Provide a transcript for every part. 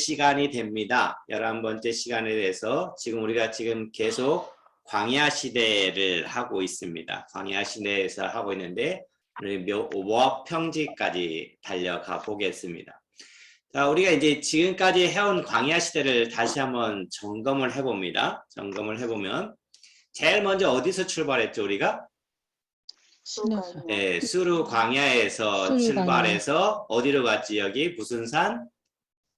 시간이 됩니다. 11번째 시간에 대해서 지금 우리가 계속 광야 시대를 하고 있습니다. 광야 시대에서 하고 있는데 모압 평지까지 달려가 보겠습니다. 자, 우리가 이제 지금까지 해온 광야 시대를 다시 한번 점검을 해봅니다. 점검을 해보면 제일 먼저 어디서 출발했죠, 우리가? 네, 수르 광야에서 출발해서 어디로 갔지? 여기 무슨 산?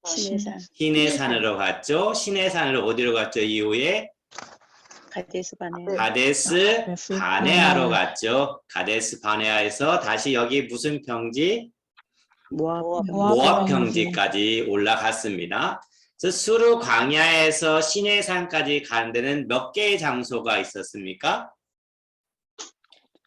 시내산. 시내산으로 갔죠. 시내산으로 어디로 갔죠? 이후에 가데스 바네아로 갔죠. 가데스 바네아에서 다시 여기 무슨 평지? 모압 평지까지 올라갔습니다. 그래서 수르 광야에서 시내산까지 가는 데는 몇 개의 장소가 있었습니까?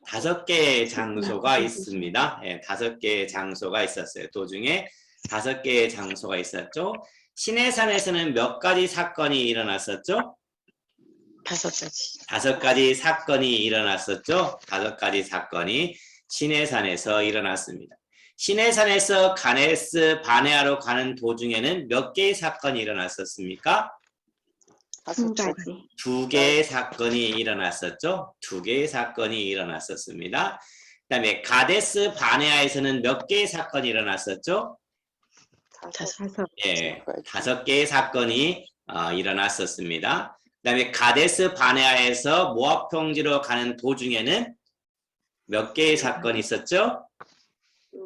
5개의 장소가 있습니다. 예, 5개의 장소가 있었어요. 도중에 5개의 장소가 있었죠. 시내산에서는 몇 가지 사건이 일어났었죠? 5가지. 5가지 사건이 일어났었죠. 5가지 사건이 시내산에서 일어났습니다. 시내산에서 가데스 바네아로 가는 도중에는 몇 개의 사건이 일어났었습니까? 2가지. 2개의 사건이 일어났었죠. 2개의 사건이 일어났었습니다. 그 다음에 가데스 바네아에서는 몇 개의 사건이 일어났었죠? 5. 예, 5개의 사건이 일어났었습니다. 그 다음에 가데스 바네아에서 모압 평지로 가는 도중에는 몇 개의 사건이 있었죠?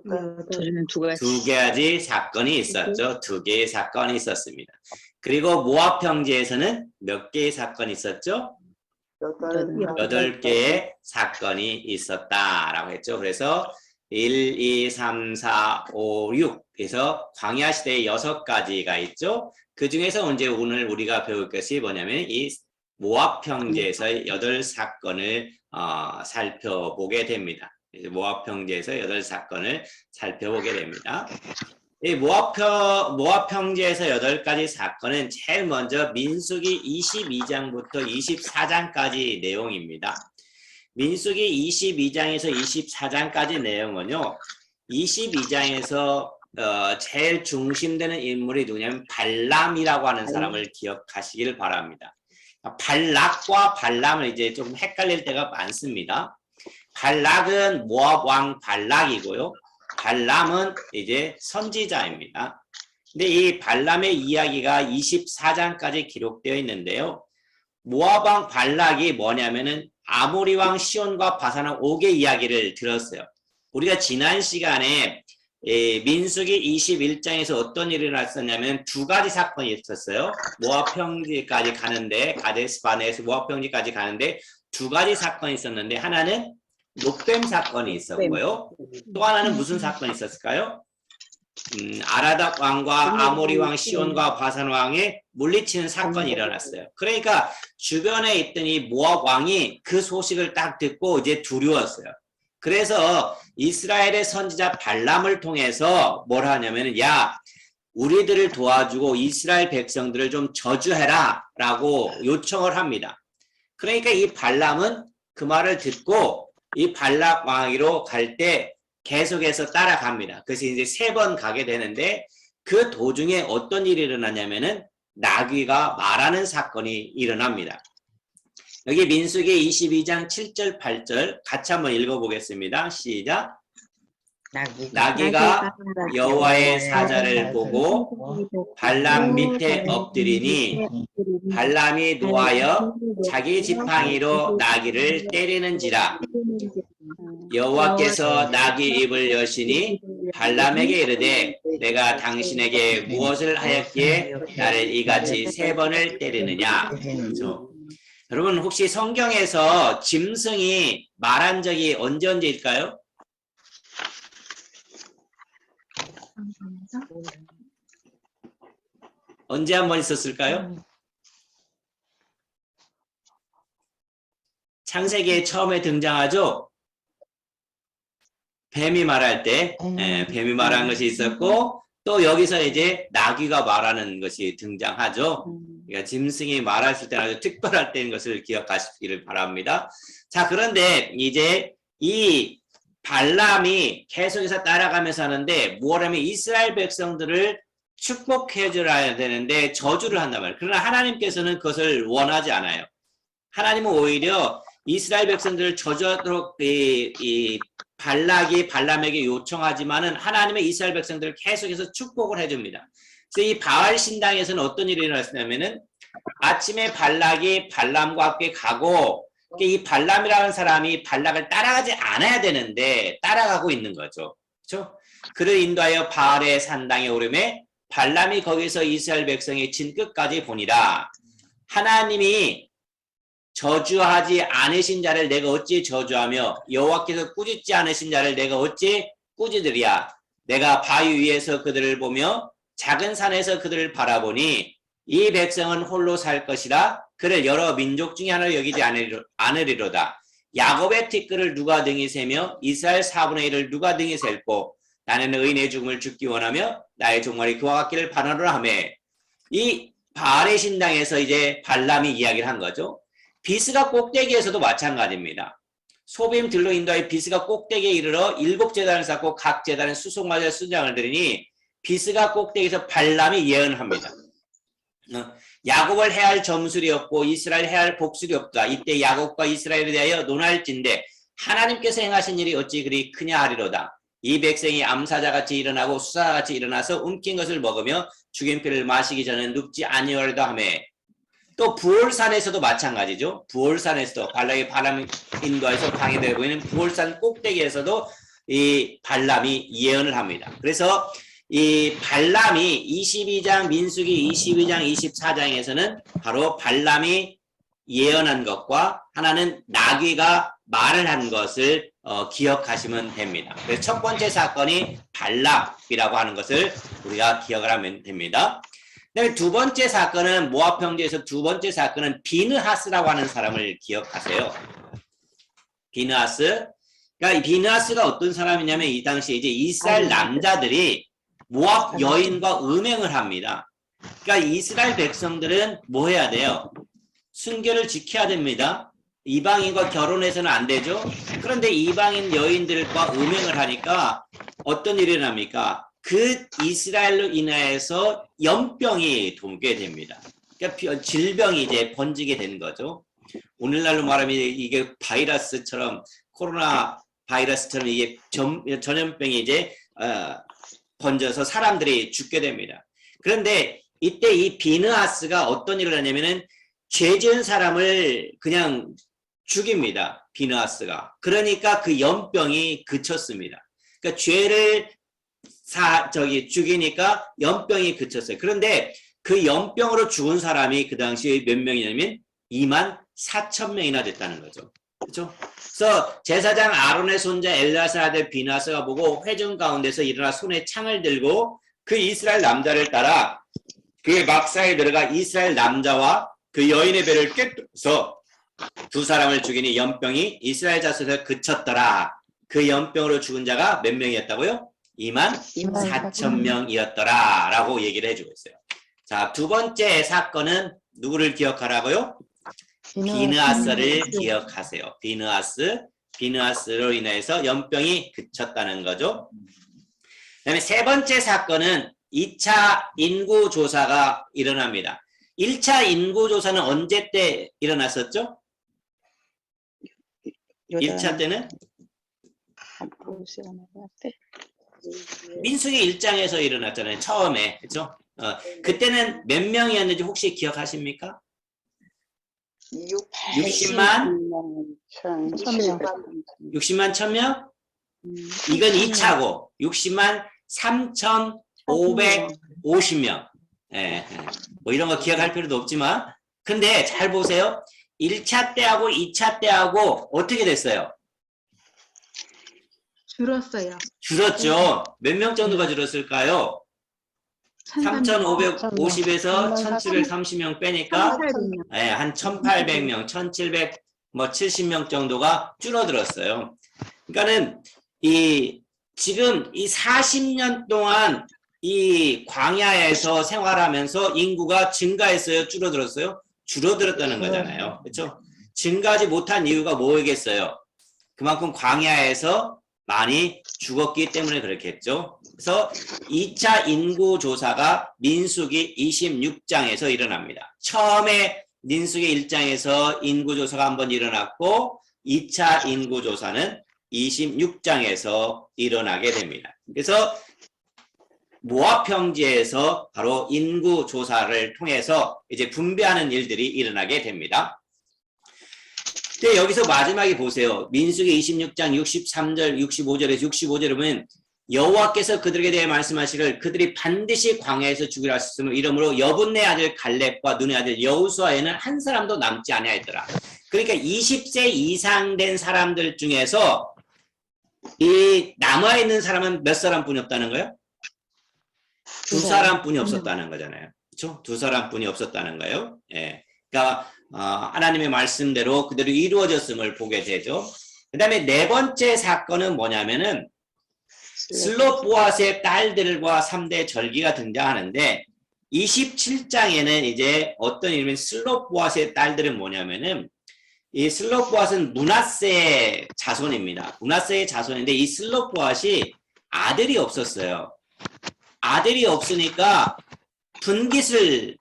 2가지 사건이 있었죠. 2개의 사건이 있었습니다. 그리고 모압 평지에서는 몇 개의 사건이 있었죠? 8개의 사건이 있었다라고 했죠. 그래서 1, 2, 3, 4, 5, 6 그래서 광야 시대에 6가지가 있죠. 그 중에서 이제 오늘 우리가 배울 것이 뭐냐면 이 모압 평지에서 8사건을 살펴보게 됩니다. 모압 평지에서 8사건을 살펴보게 됩니다. 이 모압 평지에서 8가지 사건은 제일 먼저 민수기 22장부터 24장까지 내용입니다. 민수기 22장에서 24장까지 내용은요. 22장에서 제일 중심되는 인물이 누구냐면 발람이라고 하는 사람을 기억하시길 바랍니다. 발락과 발람을 이제 좀 헷갈릴 때가 많습니다. 발락은 모압 왕 발락이고요. 발람은 이제 선지자입니다. 근데 이 발람의 이야기가 24장까지 기록되어 있는데요. 모압 왕 발락이 뭐냐면은 아모리 왕 시온과 바산 5개 이야기를 들었어요. 우리가 지난 시간에 민수기 21장에서 어떤 일이 일어났었냐면 2가지 사건이 있었어요. 모압 평지까지 가는데 가데스 바네아에서 모압 평지까지 가는데 2가지 사건이 있었는데 하나는 녹뱀 사건이 있었고요. 또 하나는 무슨 사건이 있었을까요? 아라닥 왕과 아모리 왕 시온과 바산 왕의 물리치는 사건이 일어났어요. 그러니까 주변에 있던 이 모압 왕이 그 소식을 딱 듣고 이제 두려웠어요. 그래서 이스라엘의 선지자 발람을 통해서 뭘 하냐면은 야 우리들을 도와주고 이스라엘 백성들을 좀 저주해라 라고 요청을 합니다. 그러니까 이 발람은 그 말을 듣고 이 발락 왕위로 갈 때 계속해서 따라갑니다. 그래서 이제 3번 가게 되는데 그 도중에 어떤 일이 일어나냐면은 나귀가 말하는 사건이 일어납니다. 여기 민수기 22장 7절 8절 같이 한번 읽어보겠습니다. 시작. 나귀가 여호와의 사자를 보고 발람 밑에 엎드리니 발람이 노하여 자기 지팡이로 나귀를 때리는지라. 여호와께서 나귀 입을 여시니 발람에게 이르되 내가 당신에게 무엇을 하였기에 나를 이같이 3번을 때리느냐. 그렇죠? 여러분 혹시 성경에서 짐승이 말한 적이 언제일까요? 언제 한 번 있었을까요? 창세기에 처음에 등장하죠? 뱀이 말할 때, 뱀이 말한 것이 있었고, 또 여기서 이제 나귀가 말하는 것이 등장하죠. 그러니까 짐승이 말했을 때는 아주 특별할 때인 것을 기억하시기를 바랍니다. 자, 그런데 이제 이 발람이 계속해서 따라가면서 하는데, 뭐라면 이스라엘 백성들을 축복해 줘야 되는데 저주를 한단 말이에요. 그러나 하나님께서는 그것을 원하지 않아요. 하나님은 오히려 이스라엘 백성들을 저주하도록 발락이 발람에게 요청하지만은 하나님의 이스라엘 백성들을 계속해서 축복을 해줍니다. 그래서 이 바알 신당에서는 어떤 일이 일어났냐면은 아침에 발락이 발람과 함께 가고 이 발람이라는 사람이 발락을 따라가지 않아야 되는데 따라가고 있는 거죠. 그렇죠? 그를 인도하여 바알의 산당에 오르매 발람이 거기서 이스라엘 백성의 진 끝까지 보니라. 하나님이 저주하지 않으신 자를 내가 어찌 저주하며 여호와께서 꾸짖지 않으신 자를 내가 어찌 꾸짖으랴. 내가 바위 위에서 그들을 보며 작은 산에서 그들을 바라보니 이 백성은 홀로 살 것이라. 그를 여러 민족 중에 하나로 여기지 않으리로다. 야곱의 티끌을 누가 등이 세며 이스라엘 4분의 1을 누가 등이 셀고 나는 의인의 죽음을 죽기 원하며 나의 종말이 그와 같기를 바라노라 하며 이 바알의 신당에서 이제 발람이 이야기를 한 거죠. 비스가 꼭대기에서도 마찬가지입니다. 소빔 들로 인도하여 비스가 꼭대기에 이르러 7제단을 쌓고 각 제단에 수송마저 수장을 드리니 비스가 꼭대기에서 발람이 예언을 합니다. 야곱을 해할 점술이 없고 이스라엘 해할 복술이 없다. 이때 야곱과 이스라엘에 대하여 논할진대 하나님께서 행하신 일이 어찌 그리 크냐 하리로다. 이 백성이 암사자같이 일어나고 수사같이 일어나서 움킨 것을 먹으며 죽인 피를 마시기 전에 눕지 아니하리다 하며 또 부올산에서도 마찬가지죠. 부올산에서도 발락이 바람 인도에서 방해되어 보이는 부올산 꼭대기에서도 이 발람이 예언을 합니다. 그래서 이 발람이 22장 민수기 22장 24장에서는 바로 발람이 예언한 것과 하나는 나귀가 말을 한 것을 기억하시면 됩니다. 그래서 첫 번째 사건이 발람이라고 하는 것을 우리가 기억을 하면 됩니다. 그다음에 두 번째 사건은 모압 평지에서 두 번째 사건은 비느하스라고 하는 사람을 기억하세요. 비느하스. 그러니까 이 비느하스가 어떤 사람이냐면 이 당시에 이제 이스라엘 남자들이 모압 여인과 음행을 합니다. 그러니까 이스라엘 백성들은 뭐 해야 돼요? 순결을 지켜야 됩니다. 이방인과 결혼해서는 안 되죠. 그런데 이방인 여인들과 음행을 하니까 어떤 일이 납니까? 그 이스라엘로 인해서 연병이 돌게 됩니다. 그러니까 질병이 이제 번지게 되는 거죠. 오늘날로 말하면 이게 바이러스처럼 코로나 바이러스처럼 이게 전염병이 이제 번져서 사람들이 죽게 됩니다. 그런데 이때 이 비느하스가 어떤 일을 하냐면은 죄 지은 사람을 그냥 죽입니다. 비느하스가. 그러니까 그 연병이 그쳤습니다. 그러니까 죄를 죽이니까 연병이 그쳤어요. 그런데 그 연병으로 죽은 사람이 그 당시에 몇 명이냐면 24,000명이나 됐다는 거죠. 그렇죠? 그래서 제사장 아론의 손자 엘르아살 아들 비느하스가 보고 회중 가운데서 일어나 손에 창을 들고 그 이스라엘 남자를 따라 그의 막사에 들어가 이스라엘 남자와 그 여인의 배를 꿰뚫어서 두 사람을 죽이니 연병이 이스라엘 자손에서 그쳤더라. 그 연병으로 죽은 자가 몇 명이었다고요? 24,000명이었더라 라고 얘기를 해주고 있어요. 자, 두 번째 사건은 누구를 기억하라고요? 비느하스를 기억하세요. 비느하스로 인해서 연병이 그쳤다는 거죠. 그 다음에 세 번째 사건은 2차 인구조사가 일어납니다. 1차 인구조사는 언제 때 일어났었죠? 1차 때는? 민수기 1장에서 일어났잖아요. 처음에. 그렇죠? 그때는 몇 명이었는지 혹시 기억하십니까? 60만 1,000명? 이건 2차고 60만 3,550명. 예, 뭐 이런 거 기억할 필요도 없지만 근데 잘 보세요. 1차 때하고 2차 때하고 어떻게 됐어요? 줄었어요. 줄었죠. 몇 명 정도가 줄었을까요? 3,550에서 1,730명 빼니까 예, 한 1,800명, 1,770명 정도가 줄어들었어요. 그러니까는 지금 이 40년 동안 이 광야에서 생활하면서 인구가 증가했어요? 줄어들었어요? 줄어들었다는 거잖아요. 그렇죠? 증가하지 못한 이유가 뭐겠어요? 그만큼 광야에서 많이 죽었기 때문에 그렇겠죠. 그래서 2차 인구조사가 민수기 26장에서 일어납니다. 처음에 민수기 1장에서 인구조사가 한번 일어났고 2차 인구조사는 26장에서 일어나게 됩니다. 그래서 모압평지에서 바로 인구조사를 통해서 이제 분배하는 일들이 일어나게 됩니다. 근데 여기서 마지막에 보세요. 민수기 26장 63절, 65절에서 65절에 보면 여호와께서 그들에게 대해 말씀하시기를 그들이 반드시 광야에서 죽이라 하셨으므로 이러므로 여분네 아들 갈렙과 눈의 아들 여호수아에는 한 사람도 남지 아니하였더라. 그러니까 20세 이상 된 사람들 중에서 이 남아있는 사람은 몇 사람뿐이 없다는 거예요? 두 사람뿐이 없었다는 거잖아요. 그렇죠? 두 사람뿐이 없었다는 거예요. 예. 그러니까 하나님의 말씀대로 그대로 이루어졌음을 보게 되죠. 그 다음에 네 번째 사건은 뭐냐면은 슬롯보아스의 딸들과 3대 절기가 등장하는데 27장에는 이제 어떤 이름인 슬롯보아스의 딸들은 뭐냐면은 이 슬롯보아스는 므낫세의 자손입니다. 므낫세의 자손인데 이 슬롯보아스이 아들이 없었어요. 아들이 없으니까 분깃을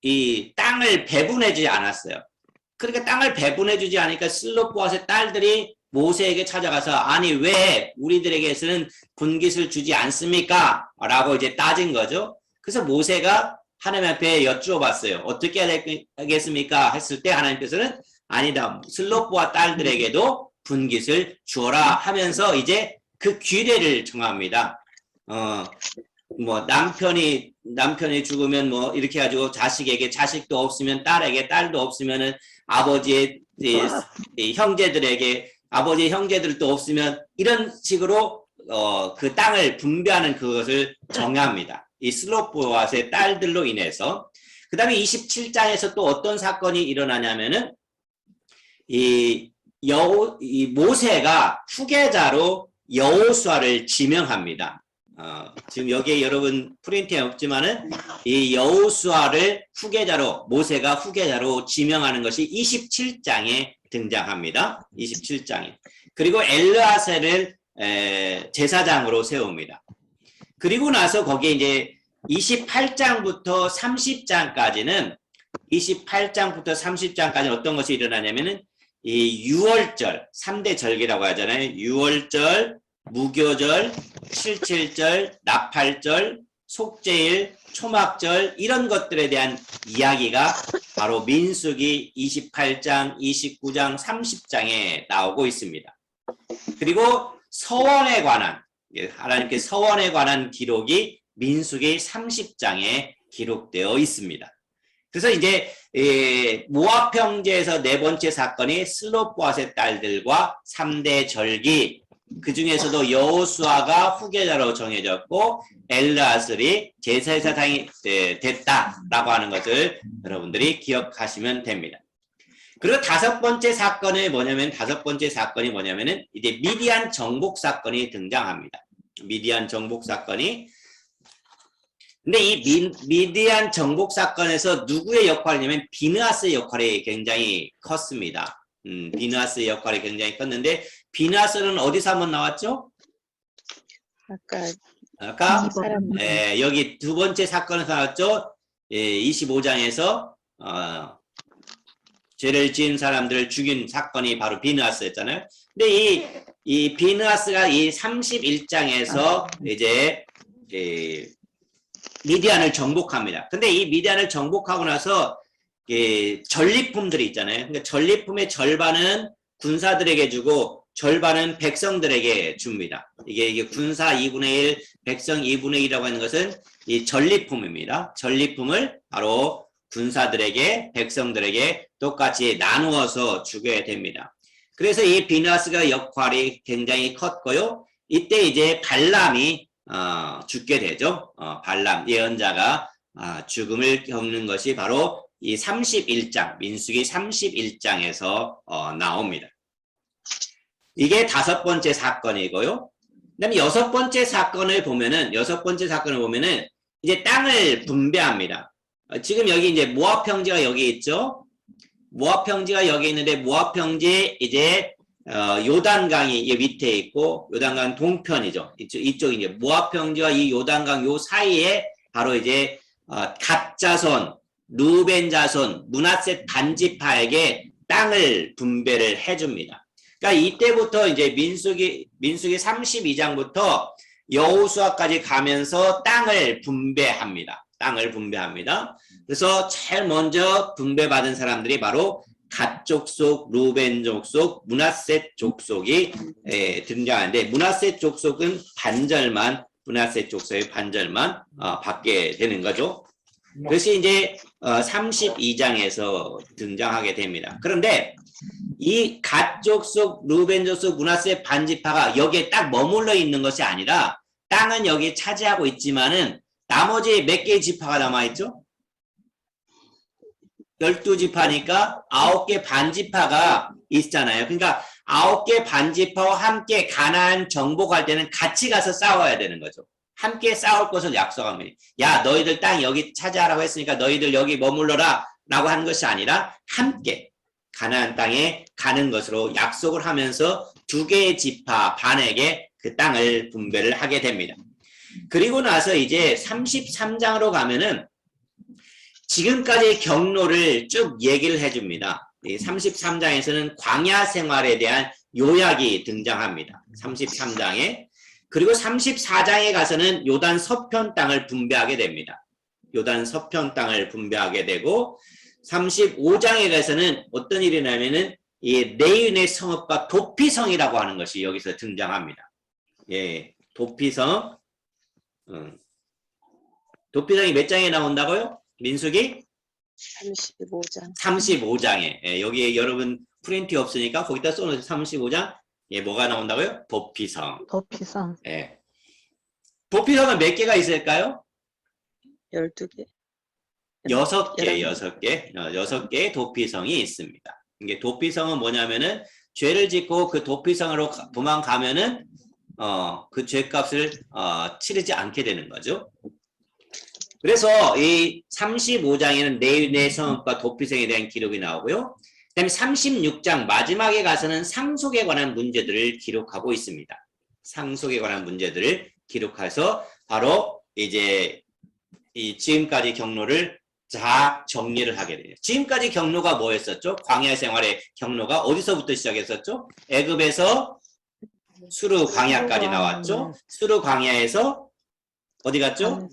이 땅을 배분해주지 않았어요. 그러니까 땅을 배분해주지 않으니까 슬롯보아스의 딸들이 모세에게 찾아가서 아니 왜 우리들에게서는 분깃을 주지 않습니까? 라고 이제 따진 거죠. 그래서 모세가 하나님 앞에 여쭈어봤어요. 어떻게 해야 되겠습니까? 했을 때 하나님께서는 아니다. 슬롯보아 딸들에게도 분깃을 주어라 하면서 이제 그 규례를 정합니다. 뭐 남편이 죽으면 뭐 이렇게 해가지고 자식에게 자식도 없으면 딸에게 딸도 없으면은 아버지의 형제들에게 아버지의 형제들도 없으면 이런 식으로 그 땅을 분배하는 그것을 정합니다. 이 슬롯보아스의 딸들로 인해서. 그 다음에 27장에서 또 어떤 사건이 일어나냐면은 이 모세가 후계자로 여호수아를 지명합니다. 지금 여기에 여러분 프린트에 없지만은 이 여호수아를 후계자로 모세가 후계자로 지명하는 것이 27장에 등장합니다. 27장에. 그리고 엘르아셀을 제사장으로 세웁니다. 그리고 나서 거기에 이제 28장부터 30장까지는 28장부터 30장까지 어떤 것이 일어나냐면은 이 유월절, 3대 절기라고 하잖아요. 유월절, 무교절, 칠칠절, 나팔절, 속죄일, 초막절 이런 것들에 대한 이야기가 바로 민수기 28장, 29장, 30장에 나오고 있습니다. 그리고 서원에 관한 하나님께 서원에 관한 기록이 민수기 30장에 기록되어 있습니다. 그래서 이제 모압 평지에서 네 번째 사건이 슬롯보아스의 딸들과 3대 절기 그 중에서도 여호수아가 후계자로 정해졌고 엘르아슬이 제사장이 됐다라고 하는 것을 여러분들이 기억하시면 됩니다. 그리고 다섯 번째 사건이 뭐냐면은 이제 미디안 정복 사건이 등장합니다. 미디안 정복 사건이 근데 이 미디안 정복 사건에서 누구의 역할이냐면 비느하스의 역할이 굉장히 컸습니다. 비느하스의 역할이 굉장히 컸는데 비느하스는 어디서 한번 나왔죠? 아까 여기 두 번째 사건에서 나왔죠. 25장에서 죄를 지은 사람들을 죽인 사건이 바로 비느하스였잖아요. 근데 이 비느하스가 이 31장에서 이제 미디안을 정복합니다. 근데 이 미디안을 정복하고 나서 전리품들이 있잖아요. 그러니까 전리품의 절반은 군사들에게 주고 절반은 백성들에게 줍니다. 이게 군사 2분의 1, 백성 2분의 1이라고 하는 것은 이 전리품입니다. 전리품을 바로 군사들에게, 백성들에게 똑같이 나누어서 주게 됩니다. 그래서 이 비느하스가 역할이 굉장히 컸고요. 이때 이제 발람이 죽게 되죠. 발람 예언자가 죽음을 겪는 것이 바로 이 31장 민수기 31장에서 나옵니다. 이게 다섯 번째 사건이고요. 그다음에 여섯 번째 사건을 보면은 이제 땅을 분배합니다. 지금 여기 이제 모압 평지가 여기 있죠. 모압 평지가 여기 있는데 모압 평지에 이제 요단강이 이 밑에 있고 요단강 동편이죠. 이쪽 이제 모압 평지와 이 요단강 요 사이에 바로 이제 갓 자손, 루벤 자손, 므낫세 반지파에게 땅을 분배를 해줍니다. 그러니까 이때부터 이제 민수기 32장부터 여호수아까지 가면서 땅을 분배합니다. 땅을 분배합니다. 그래서 제일 먼저 분배받은 사람들이 바로 갓 족속, 루벤 족속, 므낫셋 족속이 등장하는데 므낫셋 족속은 반절만 므낫셋 족속의 반절만 받게 되는 거죠. 그것이 이제 32장에서 등장하게 됩니다. 그런데 이 갓 족속, 루벤 족속, 므낫세 반지파가 여기에 딱 머물러 있는 것이 아니라 땅은 여기 차지하고 있지만은 나머지 몇 개의 지파가 남아있죠? 12지파니까 9개 반지파가 있잖아요. 그러니까 9개 반지파와 함께 가나안 정복할 때는 같이 가서 싸워야 되는 거죠. 함께 싸울 것을 약속합니다. 야, 너희들 땅 여기 차지하라고 했으니까 너희들 여기 머물러라 라고 하는 것이 아니라 함께 가나안 땅에 가는 것으로 약속을 하면서 2개의 지파 반에게 그 땅을 분배를 하게 됩니다. 그리고 나서 이제 33장으로 가면은 지금까지의 경로를 쭉 얘기를 해줍니다. 33장에서는 광야 생활에 대한 요약이 등장합니다. 33장에. 그리고 34장에 가서는 요단 서편 땅을 분배하게 됩니다. 요단 서편 땅을 분배하게 되고 35장에 가서는 어떤 일이 나면은 이 네인의 성읍과 도피성이라고 하는 것이 여기서 등장합니다. 예, 도피성. 도피성이 몇 장에 나온다고요? 민수기? 35장. 35장에. 예, 여기에 여러분 프린트 없으니까 거기다 써놓으세요. 35장. 예, 뭐가 나온다고요? 도피성. 도피성. 예. 도피성은 몇 개가 있을까요? 12개. 6개. 6개의 도피성이 있습니다. 이게 도피성은 뭐냐면은 죄를 짓고 그 도피성으로 도망가면은 그 죄값을 치르지 않게 되는 거죠. 그래서 이 35장에는 네인의 성읍과 도피성에 대한 기록이 나오고요. 그다음에 36장 마지막에 가서는 상속에 관한 문제들을 기록하고 있습니다. 상속에 관한 문제들을 기록해서 바로 이제 이 지금까지 경로를 다 정리를 하게 돼요. 지금까지 경로가 뭐였었죠? 광야 생활의 경로가 어디서부터 시작했었죠? 애굽에서 수르 광야까지 나왔죠. 수르 광야에서 어디 갔죠?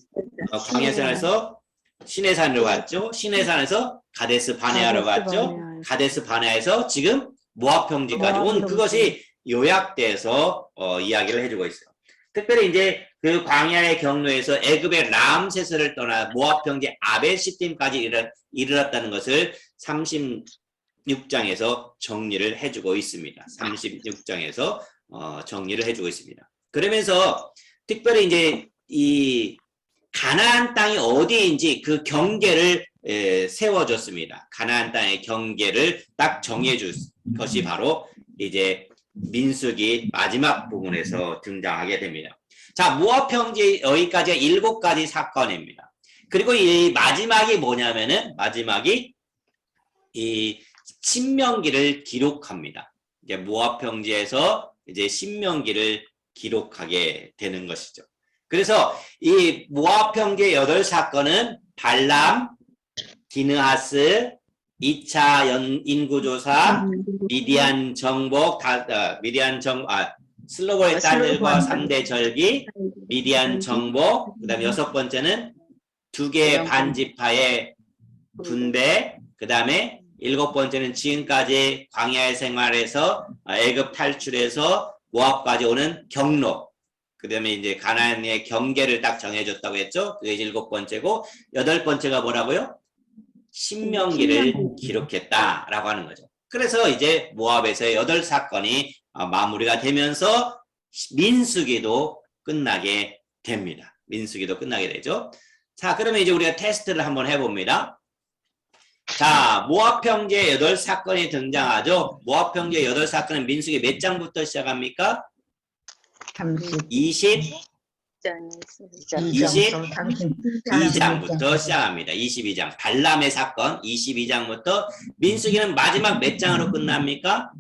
광야 생활에서 시내산으로 갔죠. 시내산에서 가데스 바네아로 갔죠. 가데스 바네아에서 지금 모압 평지까지 온 그것이 요약돼서 이야기를 해주고 있어요. 특별히 이제 그 광야의 경로에서 애굽의 람세스를 떠나 모압 평지 아벨시팀까지 이르렀다는 것을 36장에서 정리를 해주고 있습니다. 36장에서 정리를 해주고 있습니다. 그러면서 특별히 이제 이 가나안 땅이 어디인지 그 경계를 세워줬습니다. 가나안 땅의 경계를 딱 정해줄 것이 바로 이제 민수기 마지막 부분에서 등장하게 됩니다. 자, 모압 평지 여기까지가 7가지 사건입니다. 그리고 이 마지막이 뭐냐면은 마지막이 이 신명기를 기록합니다. 이제 모압 평지에서 이제 신명기를 기록하게 되는 것이죠. 그래서 이 모압 평지의 8사건은 발람, 디느하스, 2차 인구조사, 미디안 정복, 슬로보의 딸들과 3대 절기, 미디안 정복, 그 다음에 6번째는 2개의 반지파의 분배, 그 다음에 7번째는 지금까지 광야의 생활에서 애굽 탈출해서 모압까지 오는 경로, 그 다음에 이제 가나안의 경계를 딱 정해줬다고 했죠. 그게 7번째고, 8번째가 뭐라고요? 신명기를 기록했다라고 하는 거죠. 그래서 이제 모압에서의 8사건이 마무리가 되면서 민수기도 끝나게 됩니다. 민수기도 끝나게 되죠. 자, 그러면 이제 우리가 테스트를 한번 해봅니다. 자, 모압 평지의 8사건이 등장하죠. 모압 평지의 8사건은 민수기 몇 장부터 시작합니까? 22장부터 시작합니다. 22장. 발람의 사건 22장부터 민수기는 마지막 몇 장으로 끝납니까?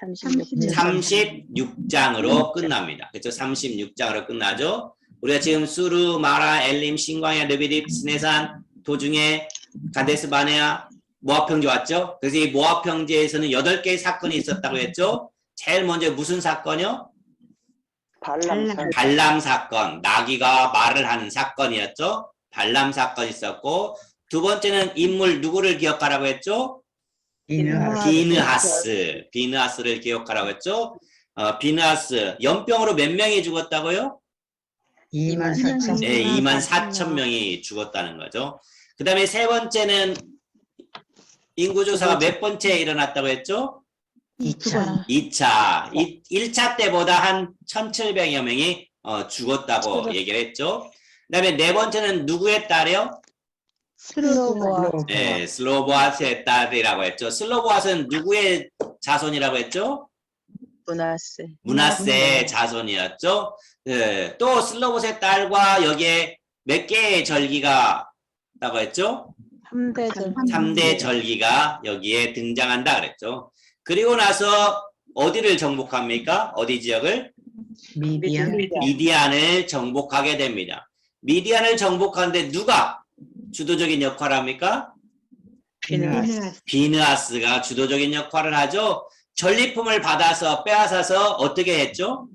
36장. 36장으로 끝납니다. 그렇죠? 36장으로 끝나죠. 우리가 지금 수르, 마라, 엘림, 신광야, 르비딥, 스네산, 도중에 가데스 바네아, 모압 평지 왔죠? 그래서 이 모압 평지에서는 8개의 사건이 있었다고 했죠? 제일 먼저 무슨 사건이요? 발람 사건. 나귀가 말을 하는 사건이었죠? 발람 사건이 있었고, 두 번째는 인물 누구를 기억하라고 했죠? 비느하스를 기억하라고 했죠? 비느하스 연병으로 몇 명이 죽었다고요? 24,000. 네, 24,000명이 죽었다는 거죠. 그 다음에 세 번째는 인구조사가 몇 번째 일어났다고 했죠? 2차. 2차. 1차 때보다 한 1,700여 명이 죽었다고 얘기를 했죠. 그 다음에 네 번째는 누구의 딸이요? 네, 슬로보아스의 딸이라고 했죠. 슬로보아스는 누구의 자손이라고 했죠? 므낫세의 자손이었죠. 네, 또 슬로보스의 딸과 여기에 몇 개의 절기가 있다고 했죠? 3대 절기가 여기에 등장한다 그랬죠. 그리고 나서 어디를 정복합니까? 어디 지역을? 미디안을 정복하게 됩니다. 미디안을 정복하는데 누가 주도적인 역할을 합니까? 비느하스가 주도적인 역할을 하죠. 전리품을 받아서 빼앗아서 어떻게 했죠?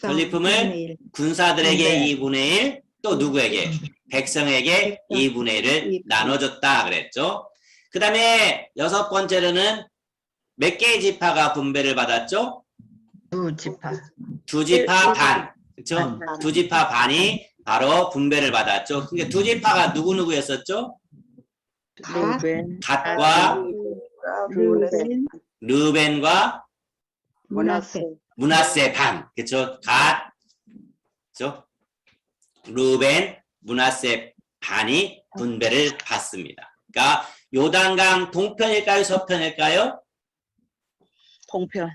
전리품을 군사들에게 2분의 1, 또 누구에게? 백성에게 2분의 1을 나눠줬다 그랬죠. 그 다음에 여섯 번째로는 몇 개의 지파가 분배를 받았죠? 두 지파 반. 그렇죠? 두 지파 반이 바로 분배를 받았죠. 그러니까 두 지파가 누구였었죠? 갓과 르벤과 므낫세 반. 그렇죠? 갓, 그렇죠? 르벤, 므낫세 반이 분배를 받습니다. 그러니까 요단강 동편일까요, 서편일까요? 동편.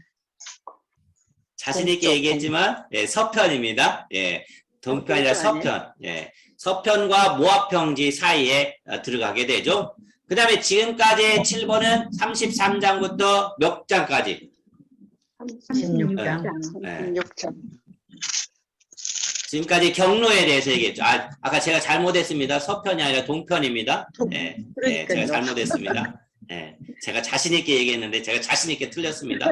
자신 있게 얘기했지만 예, 서편입니다. 예, 동편이라 서편. 예, 서편과 모압 평지 사이에 들어가게 되죠. 그 다음에 지금까지 7번은 33장부터 몇 장까지? 36장. 지금까지 경로에 대해서 얘기했죠. 아까 제가 잘못했습니다. 서편이 아니라 동편입니다. 예, 예, 제가 잘못했습니다. 예, 제가 자신 있게 얘기했는데 제가 자신 있게 틀렸습니다.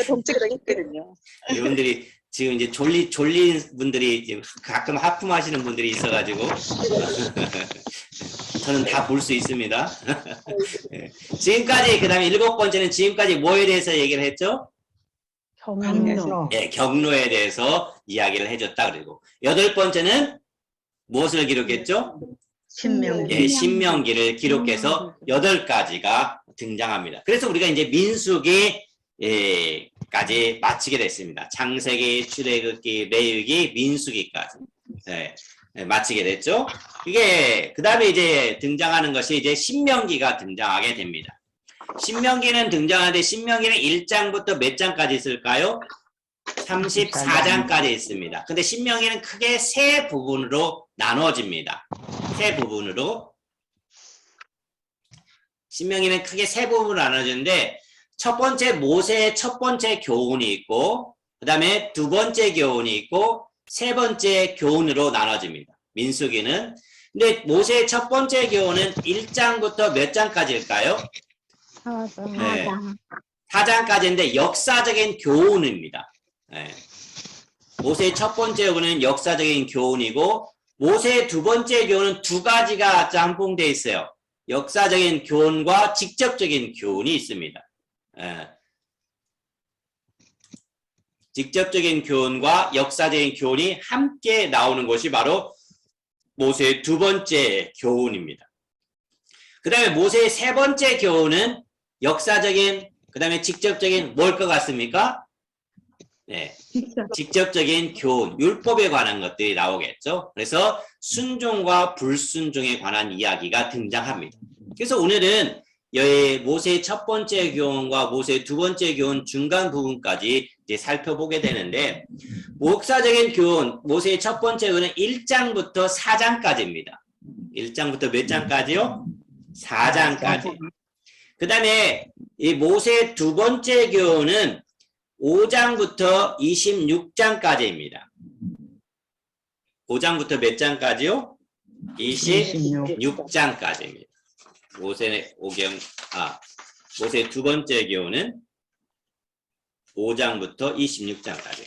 동치가 되겠거든요. 여러분들이 지금 이제 졸린 분들이 지금 가끔 하품하시는 분들이 있어가지고 저는 다 볼 수 있습니다. 예, 지금까지 그다음에 7번째는 지금까지 뭐에 대해서 얘기를 했죠? 경로. 예, 경로에 대해서 이야기를 해줬다 그리고 8번째는 무엇을 기록했죠? 신명기. 예, 신명기를 기록해서 8가지가 등장합니다. 그래서 우리가 이제 민수기 까지 마치게 됐습니다. 창세기, 출애굽기, 레위기, 민수기까지 마치게 됐죠. 이게 그 다음에 이제 등장하는 것이 이제 신명기가 등장하게 됩니다. 신명기는 등장하는데 신명기는 1장부터 몇 장까지 있을까요? 34장까지 있습니다. 근데 신명기는 크게 세 부분으로 나눠집니다. 세 부분으로. 신명기는 크게 세 부분으로 나눠지는데 첫 번째 모세의 첫 번째 교훈이 있고 그 다음에 두 번째 교훈이 있고 세 번째 교훈으로 나눠집니다. 민수기는. 근데 모세의 첫 번째 교훈은 1장부터 몇 장까지일까요? 4장까지인데 역사적인 교훈입니다. 네. 모세의 첫 번째 교훈은 역사적인 교훈이고 모세의 두 번째 교훈은 두 가지가 짬뽕되어 있어요. 역사적인 교훈과 직접적인 교훈이 있습니다. 네. 직접적인 교훈과 역사적인 교훈이 함께 나오는 것이 바로 모세의 두 번째 교훈입니다. 그 다음에 모세의 세 번째 교훈은 역사적인, 그 다음에 직접적인 뭘 것 같습니까? 네, 직접적인 교훈, 율법에 관한 것들이 나오겠죠. 그래서 순종과 불순종에 관한 이야기가 등장합니다. 그래서 오늘은 모세의 첫 번째 교훈과 모세의 두 번째 교훈 중간 부분까지 이제 살펴보게 되는데, 목사적인 교훈, 모세의 첫 번째 교훈은 1장부터 4장까지입니다. 1장부터 몇 장까지요? 4장까지. 그 다음에 이 모세 두 번째 교훈은 5장부터 26장까지입니다. 5장부터 몇 장까지요? 26장까지입니다. 모세 두 번째 교훈은 5장부터 26장까지.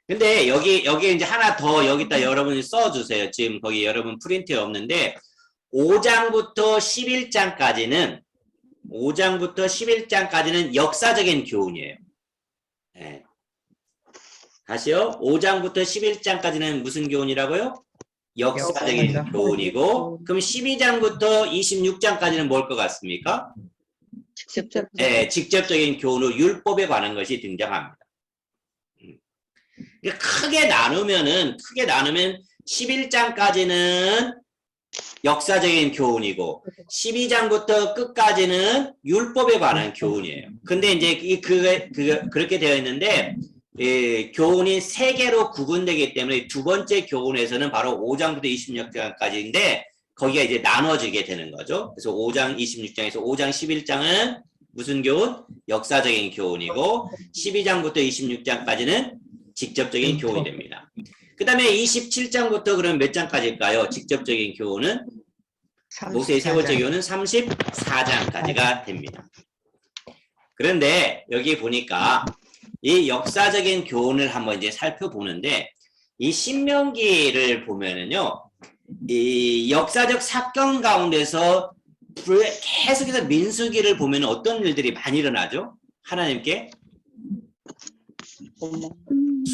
근데 여기 이제 하나 더 여기다 여러분이 써주세요. 지금 거기 여러분 프린트에 없는데 5장부터 11장까지는 역사적인 교훈이에요. 네. 다시요. 5장부터 11장까지는 무슨 교훈이라고요? 역사적인 교훈이고, 그럼 12장부터 26장까지는 뭘 것 같습니까? 네, 직접적인 교훈으로 율법에 관한 것이 등장합니다. 크게 나누면 11장까지는 역사적인 교훈이고 12장부터 끝까지는 율법에 관한 교훈이에요. 근데 이제 그렇게 되어 있는데 교훈이 세 개로 구분되기 때문에 두 번째 교훈에서는 바로 5장부터 26장까지인데 거기가 이제 나눠지게 되는 거죠. 그래서 5장 26장에서 5장 11장은 무슨 교훈? 역사적인 교훈이고 12장부터 26장까지는 직접적인 교훈이 됩니다. 그 다음에 27장부터 그럼 몇 장까지일까요? 직접적인 교훈은 모세의 세 번째 교훈은 34장까지가 됩니다. 그런데 여기 보니까 이 역사적인 교훈을 한번 이제 살펴보는데 이 신명기를 보면은요, 이 역사적 사건 가운데서 계속해서 민수기를 보면 어떤 일들이 많이 일어나죠? 하나님께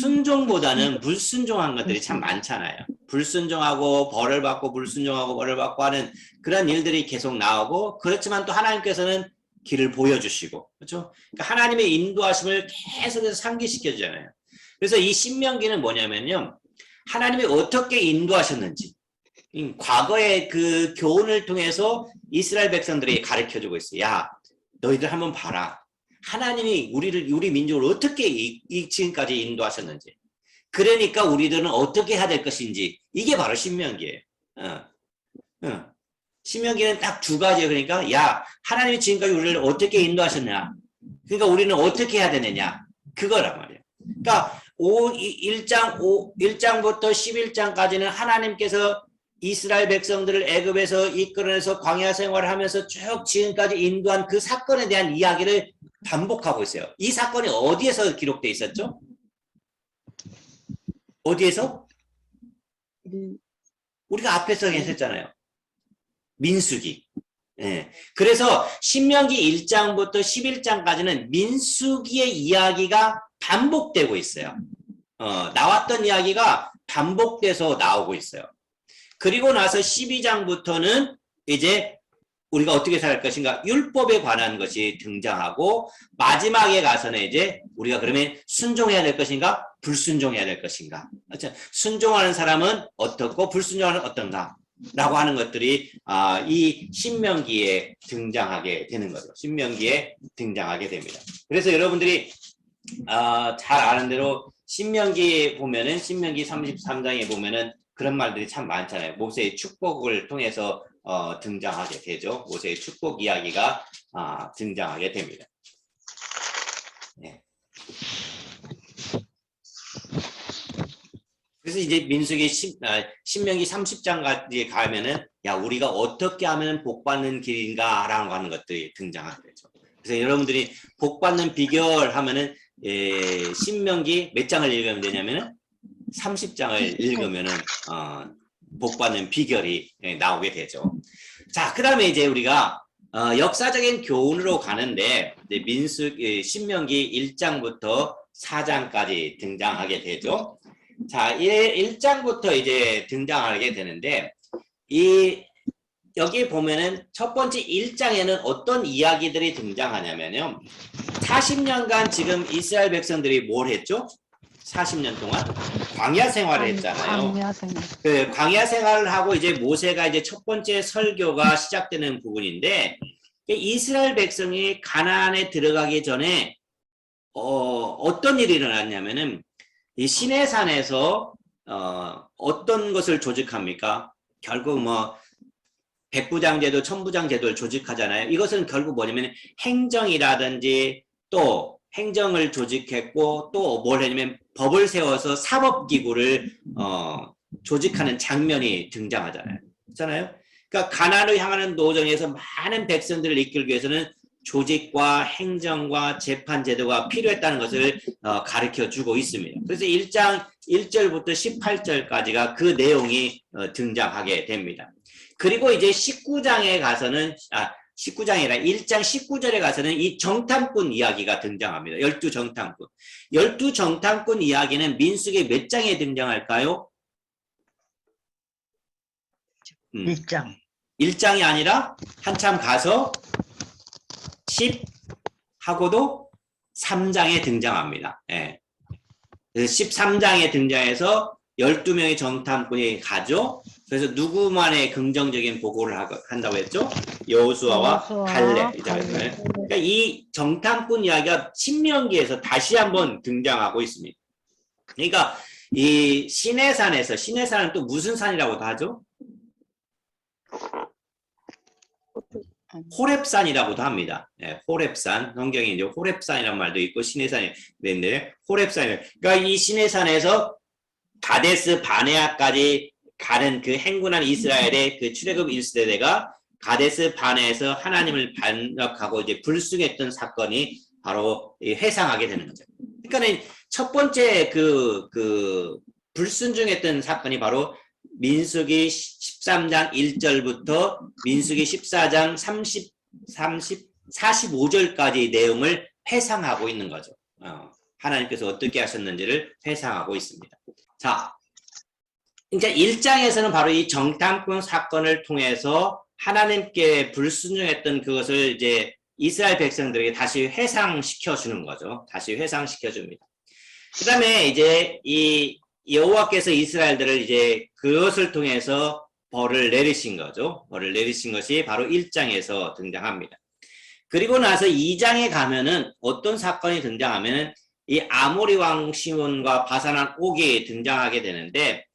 순종보다는 불순종한 것들이 참 많잖아요. 불순종하고 벌을 받고 불순종하고 벌을 받고 하는 그런 일들이 계속 나오고, 그렇지만 또 하나님께서는 길을 보여주시고, 그렇죠? 그러니까 하나님의 인도하심을 계속해서 상기시켜 주잖아요. 그래서 이 신명기는 뭐냐면요, 하나님이 어떻게 인도하셨는지 과거의 그 교훈을 통해서 이스라엘 백성들이 가르쳐 주고 있어요. 야, 너희들 한번 봐라. 하나님이 우리 민족을 어떻게 지금까지 인도하셨는지, 그러니까 우리들은 어떻게 해야 될 것인지, 이게 바로 신명기예요. 신명기는 딱 두 가지예요. 그러니까 야, 하나님이 지금까지 우리를 어떻게 인도하셨냐, 그러니까 우리는 어떻게 해야 되느냐, 그거란 말이에요. 그러니까 1장부터 11장까지는 하나님께서 이스라엘 백성들을 애굽에서 이끌어내서 광야 생활을 하면서 쭉 지금까지 인도한 그 사건에 대한 이야기를 반복하고 있어요. 이 사건이 어디에서 기록되어 있었죠? 어디에서? 우리가 앞에서 했었잖아요. 민수기. 예. 그래서 신명기 1장부터 11장까지는 민수기의 이야기가 반복되고 있어요. 나왔던 이야기가 반복돼서 나오고 있어요. 그리고 나서 12장부터는 이제 우리가 어떻게 살 것인가, 율법에 관한 것이 등장하고, 마지막에 가서는 이제 우리가 그러면 순종해야 될 것인가, 불순종해야 될 것인가, 그렇죠? 순종하는 사람은 어떻고 불순종하는 어떤가 라고 하는 것들이 이 신명기에 등장하게 되는 거죠. 신명기에 등장하게 됩니다. 그래서 여러분들이 잘 아는 대로 신명기 보면은, 신명기 33장에 보면은 그런 말들이 참 많잖아요. 모세의 축복을 통해서 등장하게 되죠. 모세의 축복 이야기가 등장하게 됩니다. 네. 그래서 이제 민수기 신명기 30장까지 가면은 야, 우리가 어떻게 하면 복 받는 길인가라고 하는 것들이 등장하게 되죠. 그래서 여러분들이 복 받는 비결 하면은 신명기 몇 장을 읽으면 되냐면은 30장을 읽으면은 복 받는 비결이 나오게 되죠. 자, 그 다음에 이제 우리가 역사적인 교훈으로 가는데 신명기 1장부터 4장까지 등장하게 되죠. 자, 1장부터 이제 등장하게 되는데, 여기 보면은 첫 번째 1장에는 어떤 이야기들이 등장하냐면요, 40년간 지금 이스라엘 백성들이 뭘 했죠? 40년 동안 광야 생활을 했잖아요. 그 광야 생활을 하고 이제 모세가 이제 첫 번째 설교가 시작되는 부분인데, 이스라엘 백성이 가나안에 들어가기 전에 어떤 일이 일어났냐면은 이 시내산에서 어떤 것을 조직합니까? 결국 뭐 백부장제도, 천부장제도를 조직하잖아요. 이것은 결국 뭐냐면 행정이라든지 또 행정을 조직했고 또 뭘 했냐면 법을 세워서 사법기구를 조직하는 장면이 등장하잖아요. 그렇잖아요. 그러니까 가나안을 향하는 노정에서 많은 백성들을 이끌기 위해서는 조직과 행정과 재판 제도가 필요했다는 것을 가르쳐 주고 있습니다. 그래서 1장 1절부터 18절까지가 그 내용이 등장하게 됩니다. 그리고 이제 19장에 가서는 19장이라 1장 19절에 가서는 이 정탐꾼 이야기가 등장합니다. 12정탐꾼. 12정탐꾼 이야기는 민수기 몇 장에 등장할까요? 1장. 1장이 아니라 한참 가서 10 하고도 3장에 등장합니다. 예. 그래서 13장에 등장해서 12명의 정탐꾼이 가죠. 그래서 누구만의 긍정적인 보고를 한다고 했죠? 여호수아와 갈렙. 그러니까 이 정탐꾼 이야기가 신명기에서 다시 한번 등장하고 있습니다. 그러니까 이 시내산은 또 무슨 산이라고도 하죠? 호렙산이라고도 합니다. 네, 호렙산. 성경에 이제 호렙산이라는 말도 있고 시내산이 있는데 호렙산. 그러니까 이 시내산에서 가데스 바네아까지 가는 그 행군한 이스라엘의 그 출애굽 1세대가 가데스 바네에서 하나님을 반역하고 이제 불순했던 사건이 바로 회상하게 되는 거죠. 그러니까 첫 번째 그 불순종했던 사건이 바로 민수기 13장 1절부터 민수기 14장 45절까지 내용을 회상하고 있는 거죠. 하나님께서 어떻게 하셨는지를 회상하고 있습니다. 자, 이제 1장에서는 바로 이 정탐꾼 사건을 통해서 하나님께 불순종했던 그것을 이제 이스라엘 백성들에게 다시 회상시켜 주는 거죠. 다시 회상시켜 줍니다. 그 다음에 이제 이 여호와께서 이스라엘들을 이제 그것을 통해서 벌을 내리신 거죠. 벌을 내리신 것이 바로 1장에서 등장합니다. 그리고 나서 2장에 가면은 어떤 사건이 등장하면은 이 아모리 왕 시몬과 바산한 옥이 등장하게 되는데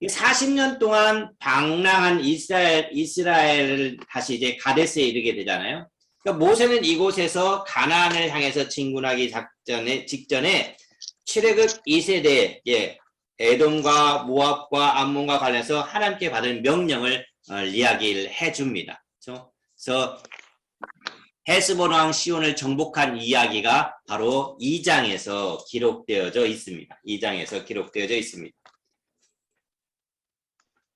40년 동안 방랑한 이스라엘을 다시 이제 가데스에 이르게 되잖아요. 그러니까 모세는 이곳에서 가나안을 향해서 진군하기 직전에 출애굽 2세대 에돔과 모압과 암몬과 관련해서 하나님께 받은 명령을 이야기를 해줍니다. 그래서 헤스본 왕 시온을 정복한 이야기가 바로 2장에서 기록되어져 있습니다. 2장에서 기록되어져 있습니다.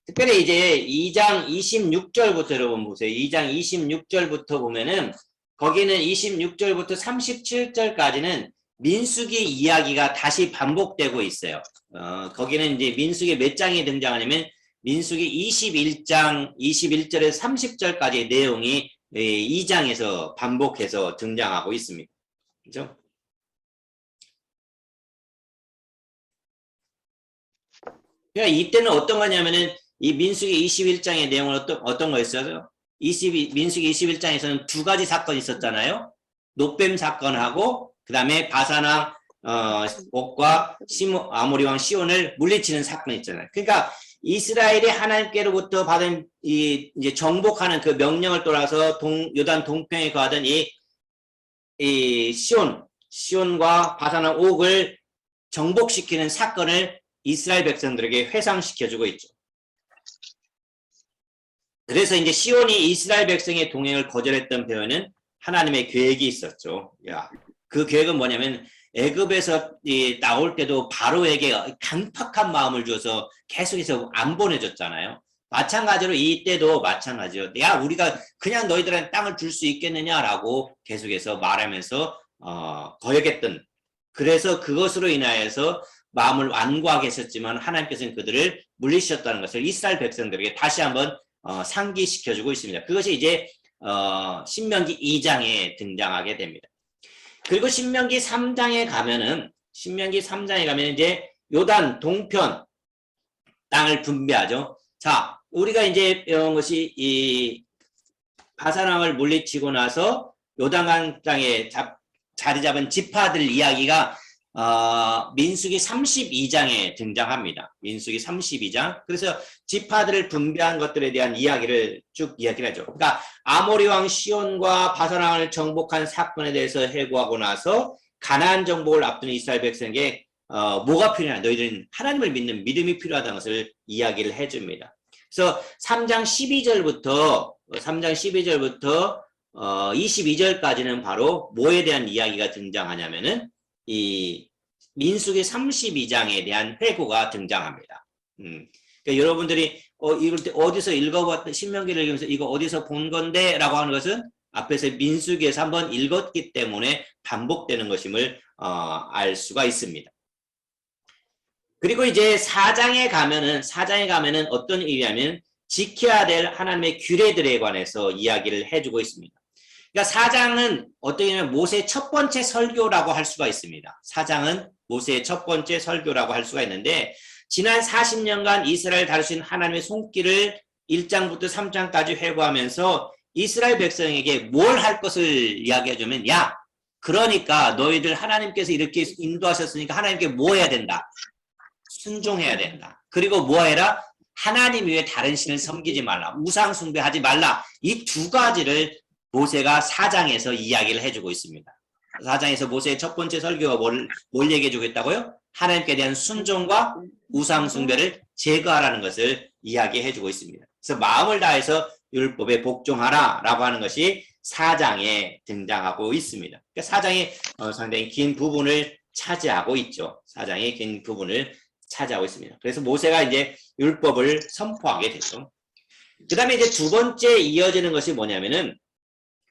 특별히 이제 2장 26절부터 여러분 보세요. 2장 26절부터 보면은 거기는 26절부터 37절까지는 민수기 이야기가 다시 반복되고 있어요. 거기는 이제 민수기 몇 장이 등장하냐면 민수기 21장 21절에서 30절까지 내용이 2장에서 반복해서 등장하고 있습니다. 그죠? 그러니까 이때는 어떤 거냐면은 이 민수기 21장의 내용은 어떤 거였어요? 민수기 21장에서는 두 가지 사건이 있었잖아요. 노뱀 사건하고 그 다음에 바산왕 옥과 아모리 왕 시온을 물리치는 사건이 있잖아요. 그러니까 이스라엘이 하나님께로부터 받은 이제 정복하는 그 명령을 따라서 요단 동평에 거하던 이 시온과 바산왕 옥을 정복시키는 사건을 이스라엘 백성들에게 회상시켜주고 있죠. 그래서 이제 시온이 이스라엘 백성의 동행을 거절했던 배후에는 하나님의 계획이 있었죠. 그 계획은 뭐냐면 애굽에서 나올 때도 바로에게 강팍한 마음을 줘서 계속해서 안 보내줬잖아요. 마찬가지로 이때도 마찬가지요. 우리가 그냥 너희들한테 땅을 줄 수 있겠느냐라고 계속해서 말하면서 거역했던. 그래서 그것으로 인하여서 마음을 완고하게 했었지만 하나님께서는 그들을 물리셨다는 것을 이스라엘 백성들에게 다시 한번 상기시켜주고 있습니다. 그것이 이제 신명기 2장에 등장하게 됩니다. 그리고 신명기 3장에 가면은 이제 요단 동편 땅을 분배하죠. 자, 우리가 이제 배운 것이 이 바산왕을 물리치고 나서 요단강 땅에 자리 잡은 지파들 이야기가 민수기 32장에 등장합니다. 민수기 32장. 그래서 지파들을 분배한 것들에 대한 이야기를 쭉 이야기를 하죠. 그러니까 아모리 왕 시온과 바산 왕을 정복한 사건에 대해서 해고하고 나서 가나안 정복을 앞두는 이스라엘 백성에게 뭐가 필요하냐? 너희들은 하나님을 믿는 믿음이 필요하다는 것을 이야기를 해줍니다. 그래서 3장 12절부터 22절까지는 바로 뭐에 대한 이야기가 등장하냐면은 이 민수기 32장에 대한 회고가 등장합니다. 그러니까 여러분들이 이걸 때 어디서 읽어봤던 신명기를 읽으면서 이거 어디서 본 건데? 라고 하는 것은 앞에서 민수기에서 한번 읽었기 때문에 반복되는 것임을 알 수가 있습니다. 그리고 이제 4장에 가면은 어떤 일이냐면 지켜야 될 하나님의 규례들에 관해서 이야기를 해주고 있습니다. 그러니까 4장은 어떻게 보면 모세의 첫 번째 설교라고 할 수가 있습니다. 4장은 모세의 첫 번째 설교라고 할 수가 있는데 지난 40년간 이스라엘 다루신 하나님의 손길을 1장부터 3장까지 회고하면서 이스라엘 백성에게 뭘 할 것을 이야기해주면 야, 그러니까 너희들 하나님께서 이렇게 인도하셨으니까 하나님께 뭐 해야 된다? 순종해야 된다. 그리고 뭐 해라? 하나님 외에 다른 신을 섬기지 말라. 우상 숭배하지 말라. 이 두 가지를 모세가 4장에서 이야기를 해주고 있습니다. 4장에서 모세의 첫 번째 설교가 뭘 얘기해 주겠다고요? 하나님께 대한 순종과 우상 숭배를 제거하라는 것을 이야기해 주고 있습니다. 그래서 마음을 다해서 율법에 복종하라 라고 하는 것이 4장에 등장하고 있습니다. 그러니까 4장이 상당히 긴 부분을 차지하고 있죠. 4장이 긴 부분을 차지하고 있습니다. 그래서 모세가 이제 율법을 선포하게 되죠. 그 다음에 이제 두 번째 이어지는 것이 뭐냐면은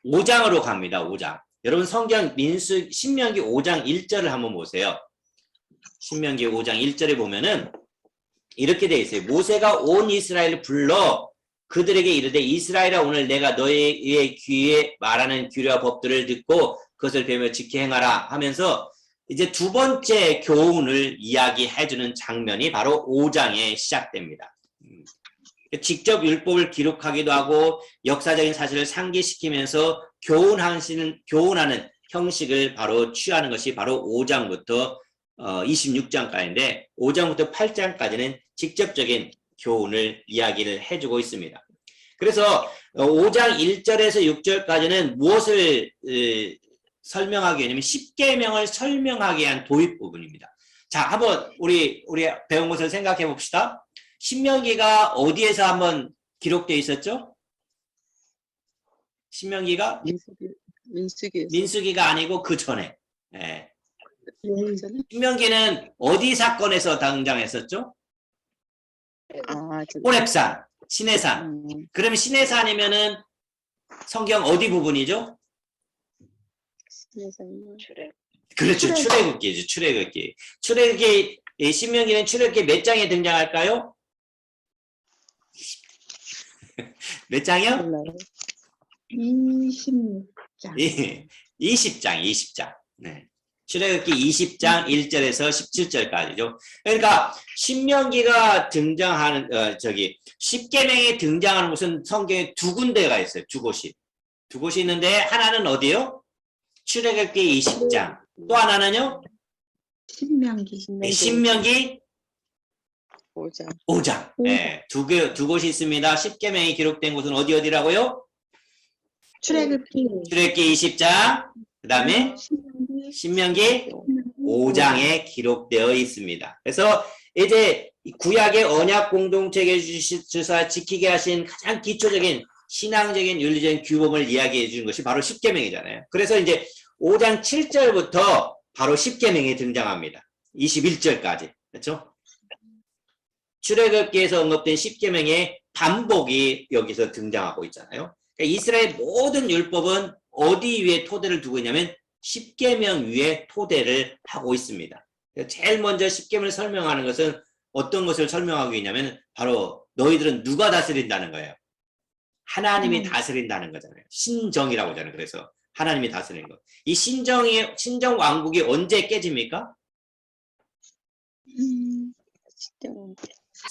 5장으로 갑니다. 5장. 여러분 성경 신명기 5장 1절을 한번 보세요. 신명기 5장 1절에 보면은 이렇게 되어 있어요. 모세가 온 이스라엘을 불러 그들에게 이르되 이스라엘아 오늘 내가 너희의 귀에 말하는 규례와 법들을 듣고 그것을 배우며 지켜 행하라 하면서 이제 두 번째 교훈을 이야기해주는 장면이 바로 5장에 시작됩니다. 직접 율법을 기록하기도 하고 역사적인 사실을 상기시키면서 교훈하는 형식을 바로 취하는 것이 바로 5장부터 26장까지인데 5장부터 8장까지는 직접적인 교훈을 이야기를 해주고 있습니다. 그래서 5장 1절에서 6절까지는 무엇을 설명하기 위하면 10계명을 설명하기 위한 도입 부분입니다. 자, 한번 우리 배운 것을 생각해 봅시다. 신명기가 어디에서 한번 기록되어 있었죠? 신명기가 민수기가 아니고 그 전에. 예. 신명기는 어디 사건에서 등장했었죠? 호렙산, 시내산. 그러면 시내산이면은 성경 어디 부분이죠? 그렇죠. 출애굽기죠. 출애굽기. 신명기는 출애굽기 몇 장에 등장할까요? 몇 장이요? 20장. 20장. 네. 출애굽기 20장 1절에서 17절까지죠. 그러니까 신명기가 등장하는 10계명에 등장하는 곳은 성경에 두 군데가 있어요. 두 곳이 있는데 하나는 어디요? 출애굽기 20장. 또 하나는요? 신명기. 네, 신명기 5장. 네, 두 곳이 있습니다. 10계명이 기록된 곳은 어디라고요? 출애굽기 20장. 그다음에 신명기 5장에 기록되어 있습니다. 그래서 이제 구약의 언약 공동체에 주사 지키게 하신 가장 기초적인 신앙적인 윤리적인 규범을 이야기해 주는 것이 바로 10계명이잖아요. 그래서 이제 5장 7절부터 바로 10계명이 등장합니다. 21절까지. 그렇죠? 출애굽기에서 언급된 10계명의 반복이 여기서 등장하고 있잖아요. 그러니까 이스라엘 모든 율법은 어디 위에 토대를 두고 있냐면 10계명 위에 토대를 하고 있습니다. 제일 먼저 10계명을 설명하는 것은 어떤 것을 설명하고 있냐면 바로 너희들은 누가 다스린다는 거예요. 하나님이 다스린다는 거잖아요. 신정이라고 하잖아요. 그래서 하나님이 다스리는 것. 이 신정 왕국이 언제 깨집니까?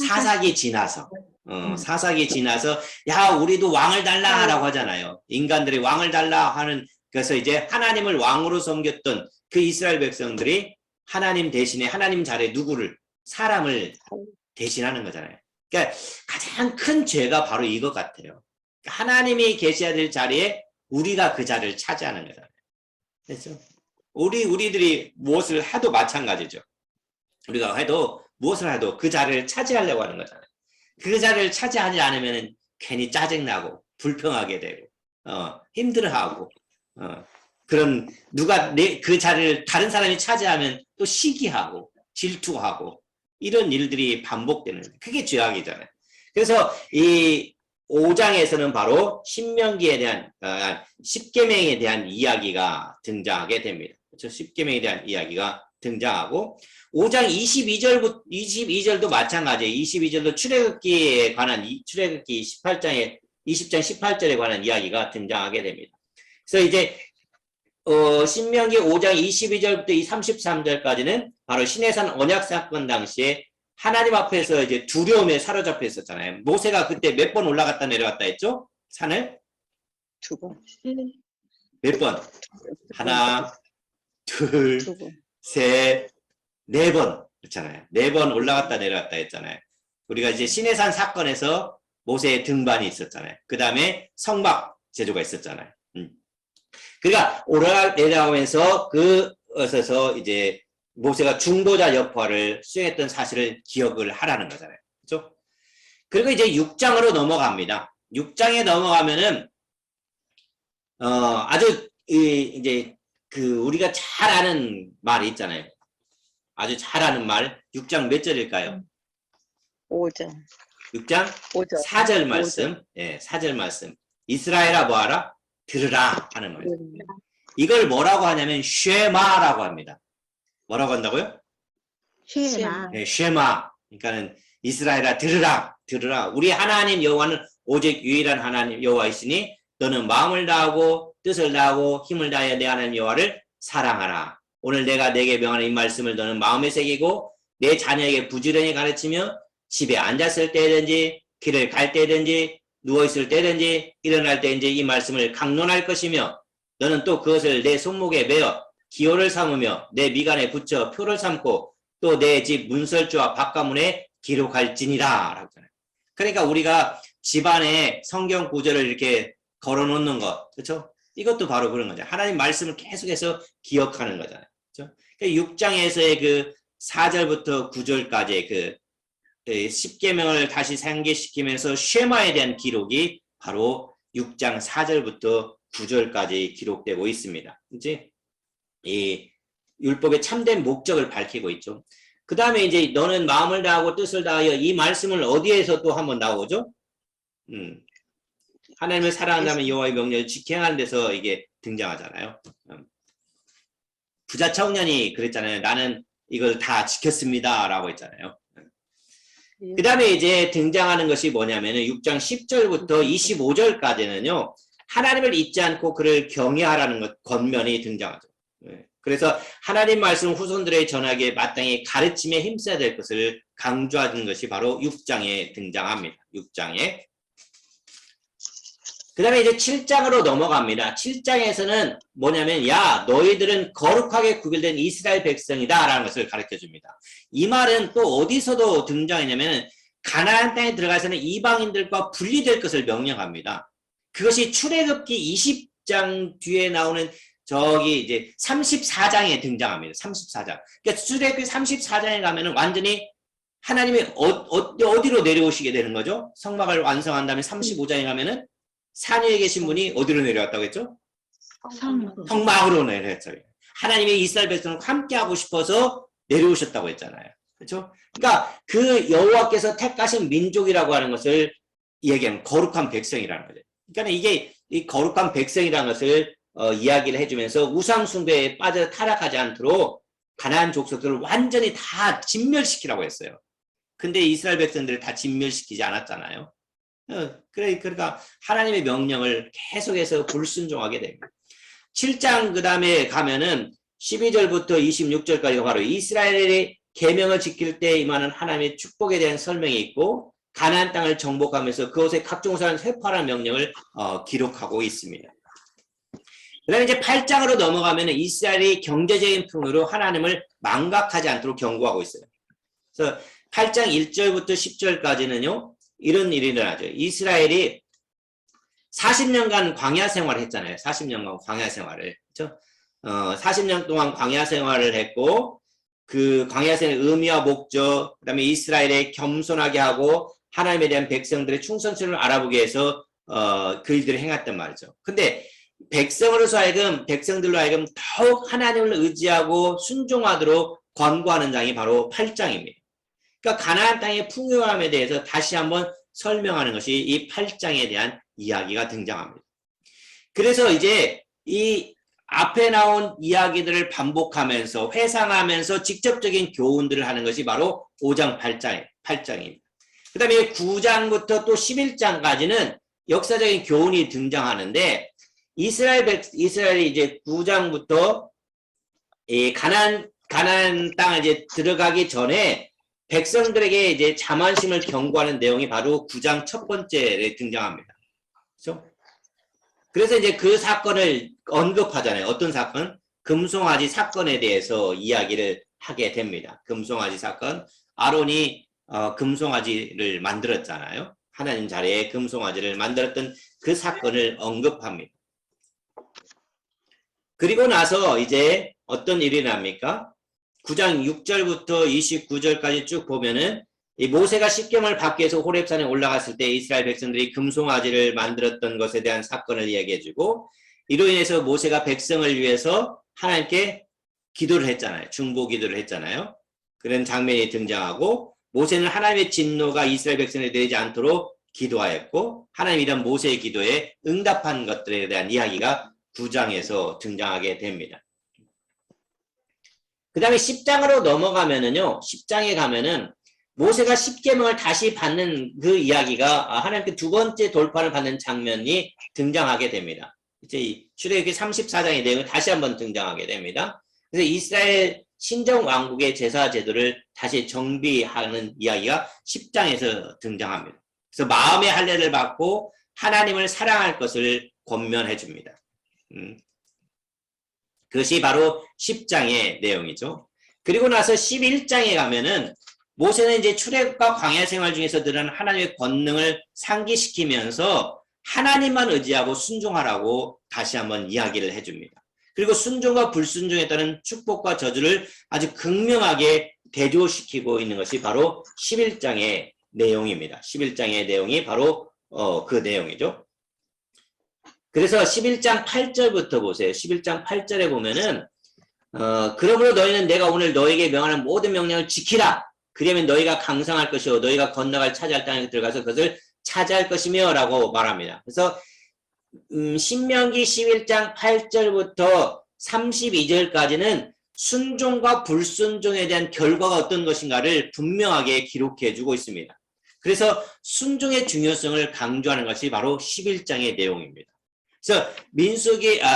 사사기 지나서. 사사기 지나서 야 우리도 왕을 달라라고 하잖아요. 인간들이 왕을 달라 하는 그래서 이제 하나님을 왕으로 섬겼던 그 이스라엘 백성들이 하나님 대신에 하나님 자리에 누구를 사람을 대신하는 거잖아요. 그러니까 가장 큰 죄가 바로 이것 같아요. 하나님이 계셔야 될 자리에 우리가 그 자리를 차지하는 거잖아요. 그렇죠? 우리들이 무엇을 해도 마찬가지죠. 우리가 해도 무엇을 해도 그 자리를 차지하려고 하는 거잖아요. 그 자리를 차지하지 않으면 괜히 짜증나고 불평하게 되고 힘들어하고 그런 누가 그 자리를 다른 사람이 차지하면 또 시기하고 질투하고 이런 일들이 반복되는 거예요. 그게 죄악이잖아요. 그래서 이 5장에서는 바로 신명기에 대한 10계명에 대한 이야기가 등장하게 됩니다. 그렇죠? 10계명에 대한 이야기가 등장하고 5장 22절도 마찬가지예요. 22절도 출애굽기에 관한 출애굽기 20장 18절에 관한 이야기가 등장하게 됩니다. 그래서 이제 신명기 5장 22절부터 이 33절까지는 바로 시내산 언약 사건 당시에 하나님 앞에서 이제 두려움에 사로잡혀 있었잖아요. 모세가 그때 몇 번 올라갔다 내려갔다 했죠? 산을? 2번. 몇 번? 하나, 둘, 셋, 4번. 그렇잖아요. 4번 올라갔다 내려갔다 했잖아요. 우리가 이제 시내산 사건에서 모세의 등반이 있었잖아요. 그 다음에 성막 제조가 있었잖아요. 그러니까 올라가 내려가면서 그것에서 이제 모세가 중보자 역할을 수행했던 사실을 기억을 하라는 거잖아요. 그렇죠? 그리고 이제 6장으로 넘어갑니다. 6장에 넘어가면은 아주 이제 우리가 잘 아는 말이 있잖아요. 아주 잘 아는 말. 6장 몇 절일까요? 5장. 6장 5절. 4절 말씀. 예, 4절 말씀. 이스라엘아 뭐하라? 들으라 하는 말이에요. 이걸 뭐라고 하냐면 쉐마라고 합니다. 뭐라고 한다고요? 쉐마. 네, 쉐마. 그러니까는 이스라엘아 들으라. 우리 하나님 여호와는 오직 유일한 하나님 여호와이시니 너는 마음을 다하고 뜻을 다하고 힘을 다하여 내 하나님 여호와를 사랑하라. 오늘 내가 내게 명하는 이 말씀을 너는 마음에 새기고 내 자녀에게 부지런히 가르치며 집에 앉았을 때든지 길을 갈 때든지 누워있을 때든지 일어날 때든지 이 말씀을 강론할 것이며 너는 또 그것을 내 손목에 매어 기호를 삼으며 내 미간에 붙여 표를 삼고 또 내 집 문설주와 바깥문에 기록할지니라 라고 하잖아요. 그러니까 우리가 집안에 성경 구절을 이렇게 걸어놓는 것, 그렇죠? 이것도 바로 그런 거죠. 하나님 말씀을 계속해서 기억하는 거잖아요. 그렇죠? 그러니까 6장에서의 그 4절부터 9절까지의 그 10계명을 다시 상기시키면서 쉐마에 대한 기록이 바로 6장 4절부터 9절까지 기록되고 있습니다. 이제 이 율법의 참된 목적을 밝히고 있죠. 그 다음에 이제 너는 마음을 다하고 뜻을 다하여 이 말씀을 어디에서 또 한번 나오죠? 하나님을 사랑한다면 여호와의 명령을 지켜야 하는 데서 이게 등장하잖아요. 부자 청년이 그랬잖아요. 나는 이걸 다 지켰습니다. 라고 했잖아요. 그 다음에 이제 등장하는 것이 뭐냐면은 6장 10절부터 25절까지는요. 하나님을 잊지 않고 그를 경외하라는 것, 권면이 등장하죠. 그래서 하나님 말씀 후손들의 전하기에 마땅히 가르침에 힘써야 될 것을 강조하는 것이 바로 6장에 등장합니다. 6장에. 그 다음에 이제 7장으로 넘어갑니다. 7장에서는 뭐냐면 야 너희들은 거룩하게 구별된 이스라엘 백성이다 라는 것을 가르쳐줍니다. 이 말은 또 어디서도 등장했냐면 가나안 땅에 들어가서는 이방인들과 분리될 것을 명령합니다. 그것이 출애굽기 20장 뒤에 나오는 저기 이제 34장에 등장합니다. 34장. 그러니까 출애굽기 34장에 가면은 완전히 하나님이 어디로 내려오시게 되는 거죠? 성막을 완성한 다음에 35장에 가면은 산 위에 계신 분이 어디로 내려왔다고 했죠? 성막으로 내려왔어요. 하나님의 이스라엘 백성과 함께하고 싶어서 내려오셨다고 했잖아요. 그렇죠? 그러니까 그 여호와께서 택하신 민족이라고 하는 것을 얘기하는 거룩한 백성이라는 거죠. 그러니까 이게 이 거룩한 백성이라는 것을 이야기를 해주면서 우상 숭배에 빠져 타락하지 않도록 가나안 족속들을 완전히 다 진멸시키라고 했어요. 근데 이스라엘 백성들을 다 진멸시키지 않았잖아요. 그러니까 하나님의 명령을 계속해서 불순종하게 됩니다. 7장 그 다음에 가면은 12절부터 26절까지가 바로 이스라엘의 계명을 지킬 때 임하는 하나님의 축복에 대한 설명이 있고 가나안 땅을 정복하면서 그곳에 각종 사람 회파라는 명령을 기록하고 있습니다. 그다음에 이제 8장으로 넘어가면 이스라엘이 경제적인 풍요로 하나님을 망각하지 않도록 경고하고 있어요. 그래서 8장 1절부터 10절까지는요. 이런 일이 일어나죠. 이스라엘이 40년간 광야 생활을 했잖아요. 40년간 광야 생활을. 그렇죠? 40년 동안 광야 생활을 했고 그 광야 생활의 의미와 목적, 그다음에 이스라엘에 겸손하게 하고 하나님에 대한 백성들의 충성심을 알아보게 해서 그 일들을 행했단 말이죠. 근데 백성들로 하여금 더욱 하나님을 의지하고 순종하도록 권고하는 장이 바로 8장입니다. 그러니까 가나안 땅의 풍요함에 대해서 다시 한번 설명하는 것이 이 8장에 대한 이야기가 등장합니다. 그래서 이제 이 앞에 나온 이야기들을 반복하면서 회상하면서 직접적인 교훈들을 하는 것이 바로 5장 8장입니다. 그 다음에 9장부터 또 11장까지는 역사적인 교훈이 등장하는데 이스라엘이 이제 9장부터 이 가나안 땅에 이제 들어가기 전에 백성들에게 이제 자만심을 경고하는 내용이 바로 9장 첫 번째에 등장합니다. 그렇죠? 그래서 이제 그 사건을 언급하잖아요. 어떤 사건? 금송아지 사건에 대해서 이야기를 하게 됩니다. 금송아지 사건. 아론이 금송아지를 만들었잖아요. 하나님 자리에 금송아지를 만들었던 그 사건을 언급합니다. 그리고 나서 이제 어떤 일이 납니까? 9장 6절부터 29절까지 쭉 보면은 이 모세가 십계명을 받기 위해서 호렙산에 올라갔을 때 이스라엘 백성들이 금송아지를 만들었던 것에 대한 사건을 이야기해주고 이로 인해서 모세가 백성을 위해서 하나님께 기도를 했잖아요. 중보 기도를 했잖아요. 그런 장면이 등장하고 모세는 하나님의 진노가 이스라엘 백성에 내리지 않도록 기도하였고 하나님이 이런 모세의 기도에 응답한 것들에 대한 이야기가 9장에서 등장하게 됩니다. 그 다음에 10장으로 넘어가면은요. 10장에 가면은 모세가 십계명을 다시 받는 그 이야기가 하나님께 두 번째 돌파를 받는 장면이 등장하게 됩니다. 이제 출애굽기 34장의 내용이 다시 한번 등장하게 됩니다. 그래서 이스라엘 신정 왕국의 제사 제도를 다시 정비하는 이야기가 10장에서 등장합니다. 그래서 마음의 할례를 받고 하나님을 사랑할 것을 권면해 줍니다. 그것이 바로 10장의 내용이죠. 그리고 나서 11장에 가면은 모세는 이제 출애굽과 광야 생활 중에서 드러난 하나님의 권능을 상기시키면서 하나님만 의지하고 순종하라고 다시 한번 이야기를 해줍니다. 그리고 순종과 불순종에 따른 축복과 저주를 아주 극명하게 대조시키고 있는 것이 바로 11장의 내용입니다. 11장의 내용이 바로 그 내용이죠. 그래서 11장 8절부터 보세요. 11장 8절에 보면은 그러므로 너희는 내가 오늘 너에게 명하는 모든 명령을 지키라. 그러면 너희가 강성할 것이요 너희가 건너갈 차지할 땅에 들어가서 그것을 차지할 것이며 라고 말합니다. 그래서 신명기 11장 8절부터 32절까지는 순종과 불순종에 대한 결과가 어떤 것인가를 분명하게 기록해 주고 있습니다. 그래서 순종의 중요성을 강조하는 것이 바로 11장의 내용입니다. 그래서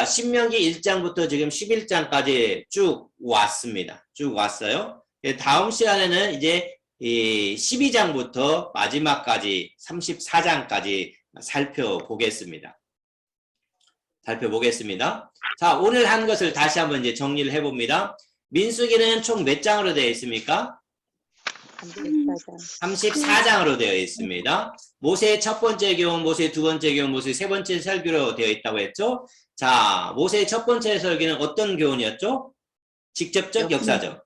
신명기 1장부터 지금 11장까지 쭉 왔습니다. 쭉 왔어요. 다음 시간에는 이제 12장부터 마지막까지 34장까지 살펴보겠습니다. 자, 오늘 한 것을 다시 한번 이제 정리를 해봅니다. 민수기는 총 몇 장으로 되어 있습니까? 34장으로 되어 있습니다. 모세의 첫 번째 교훈, 모세의 두 번째 교훈, 모세의 세 번째 설교로 되어 있다고 했죠. 자, 모세의 첫 번째 설교는 어떤 교훈이었죠? 직접적, 역사적?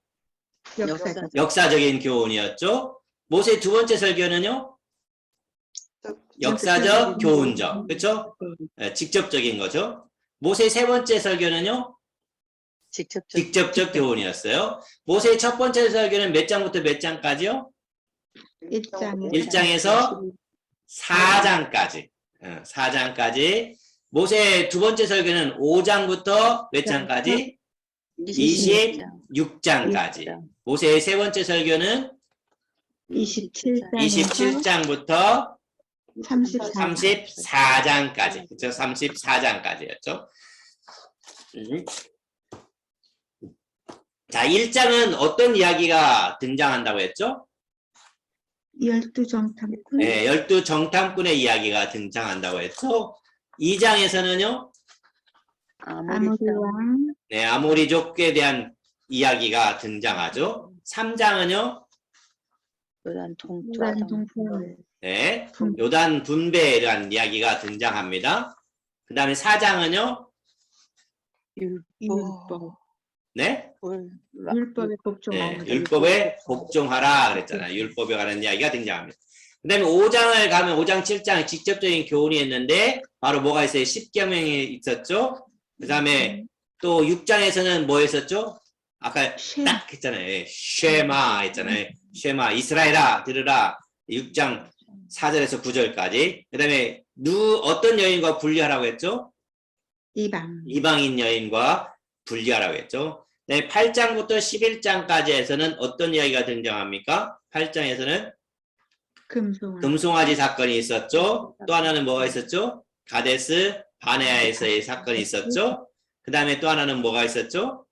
역사적인 교훈이었죠. 모세의 두 번째 설교는요? 역사적, 교훈적. 그렇죠? 네, 직접적인 거죠. 모세의 세 번째 설교는요? 직접적 교훈이었어요. 모세의 첫 번째 설교는 몇 장부터 몇 장까지요? 1장에서 4장까지. 4장까지. 모세의 두 번째 설교는 5장부터 몇 장까지? 26장까지. 모세의 세 번째 설교는 27장부터 34장까지. 그렇죠? 34장까지였죠. 자, 1장은 어떤 이야기가 등장한다고 했죠? 12정탐꾼. 네, 12정탐꾼의 이야기가 등장한다고 했죠. 2장에서는요? 아모리 아모리 땅, 왕, 네, 아모리족에 대한 이야기가 등장하죠. 3장은요, 요단 요단 동쪽, 동편, 네, 분, 요단 분배에 대한 이야기가 등장합니다. 그 다음에 4장은요, 율법, 네, 율법에 복종하라. 네, 율법에 복종하라 그랬잖아요. 율법에 관한 이야기가 등장합니다. 그 다음에 5장을 가면 5장, 7장 직접적인 교훈이 있는데 바로 뭐가 있어요? 십계명이 있었죠. 그 다음에 또 6장에서는 뭐 했었죠? 아까 쉐, 딱 했잖아요. 쉐마 했잖아요. 쉐마 이스라엘아 들으라. 6장 4절에서 9절까지. 그 다음에 어떤 여인과 분리하라고 했죠? 이방, 이방인 여인과 분리하라고 했죠. 네, 8장부터 11장까지에서는 어떤 이야기가 등장합니까? 8장에서는 금송아, 금송아지 사건이 있었죠. 또 하나는 뭐가 있었죠? 가데스 바네아에서의 사건이 있었죠. 그 다음에 또 하나는 뭐가 있었죠?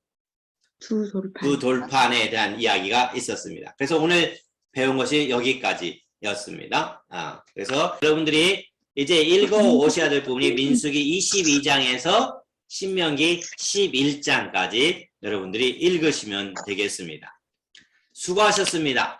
두 돌판, 두 돌판에 대한 이야기가 있었습니다. 그래서 오늘 배운 것이 여기까지였습니다. 그래서 여러분들이 이제 읽어 오셔야 될 부분이 민수기 22장에서 신명기 11장까지 여러분들이 읽으시면 되겠습니다. 수고하셨습니다.